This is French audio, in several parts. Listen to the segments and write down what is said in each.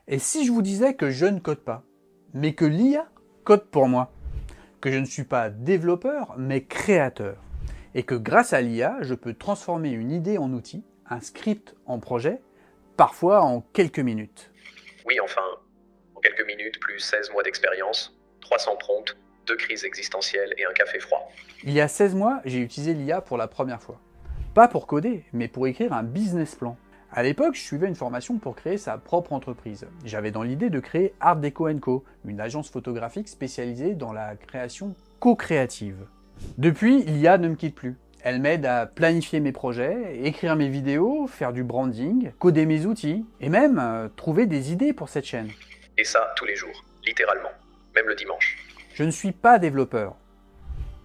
Et si je vous disais que je ne code pas, mais que l'IA code pour moi, que je ne suis pas développeur, mais créateur, et que grâce à l'IA, je peux transformer une idée en outil, un script en projet, parfois en quelques minutes. Oui, enfin, en quelques minutes, plus 16 mois d'expérience, 300 prompts, 2 crises existentielles et un café froid. Il y a 16 mois, j'ai utilisé l'IA pour la première fois. Pas pour coder, mais pour écrire un business plan. À l'époque, je suivais une formation pour créer sa propre entreprise. J'avais dans l'idée de créer Art Deco & Co, une agence photographique spécialisée dans la création co-créative. Depuis, l'IA ne me quitte plus. Elle m'aide à planifier mes projets, écrire mes vidéos, faire du branding, coder mes outils, et même trouver des idées pour cette chaîne. Et ça, tous les jours, littéralement, même le dimanche. Je ne suis pas développeur.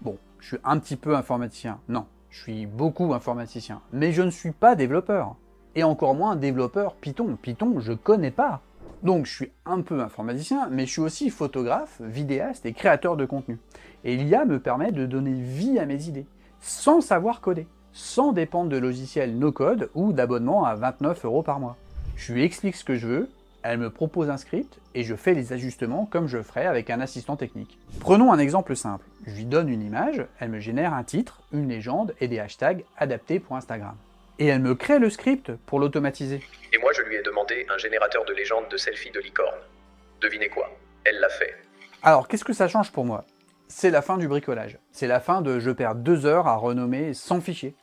Bon, je suis un petit peu informaticien. Non, je suis beaucoup informaticien. Mais je ne suis pas développeur. Et encore moins développeur Python. Python, je connais pas. Donc je suis un peu informaticien, mais je suis aussi photographe, vidéaste et créateur de contenu. Et l'IA me permet de donner vie à mes idées, sans savoir coder, sans dépendre de logiciels no-code ou d'abonnements à 29 € par mois. Je lui explique ce que je veux, elle me propose un script et je fais les ajustements comme je ferais avec un assistant technique. Prenons un exemple simple. Je lui donne une image, elle me génère un titre, une légende et des hashtags adaptés pour Instagram. Et elle me crée le script pour l'automatiser. Et moi, je lui ai demandé un générateur de légendes de selfies de licorne. Devinez quoi? Elle l'a fait. Alors, qu'est-ce que ça change pour moi? C'est la fin du bricolage. C'est la fin de je perds 2 heures à renommer 100 fichiers.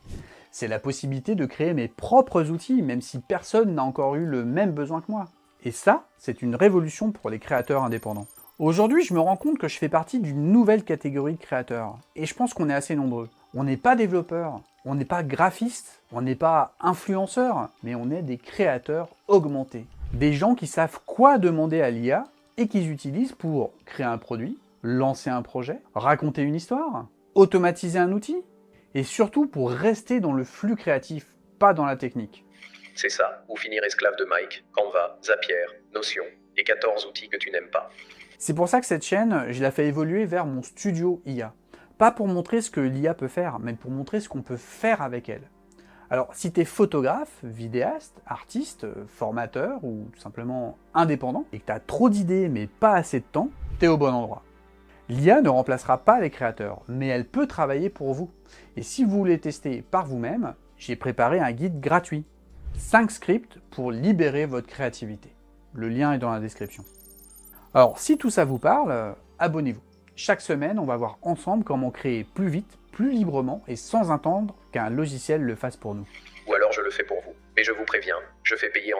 C'est la possibilité de créer mes propres outils, même si personne n'a encore eu le même besoin que moi. Et ça, c'est une révolution pour les créateurs indépendants. Aujourd'hui, je me rends compte que je fais partie d'une nouvelle catégorie de créateurs. Et je pense qu'on est assez nombreux. On n'est pas développeurs, on n'est pas graphiste, on n'est pas influenceur, mais on est des créateurs augmentés. Des gens qui savent quoi demander à l'IA et qu'ils utilisent pour créer un produit, lancer un projet, raconter une histoire, automatiser un outil, et surtout pour rester dans le flux créatif, pas dans la technique. C'est ça, ou finir esclave de Mike, Canva, Zapier, Notion, et 14 outils que tu n'aimes pas. C'est pour ça que cette chaîne, je la fais évoluer vers mon studio IA. Pas pour montrer ce que l'IA peut faire, mais pour montrer ce qu'on peut faire avec elle. Alors, si tu es photographe, vidéaste, artiste, formateur ou tout simplement indépendant, et que tu as trop d'idées mais pas assez de temps, tu es au bon endroit. L'IA ne remplacera pas les créateurs, mais elle peut travailler pour vous. Et si vous voulez tester par vous-même, j'ai préparé un guide gratuit. 5 scripts pour libérer votre créativité. Le lien est dans la description. Alors, si tout ça vous parle, abonnez-vous. Chaque semaine, on va voir ensemble comment créer plus vite, plus librement et sans attendre qu'un logiciel le fasse pour nous. Ou alors je le fais pour vous. Mais je vous préviens, je fais payer en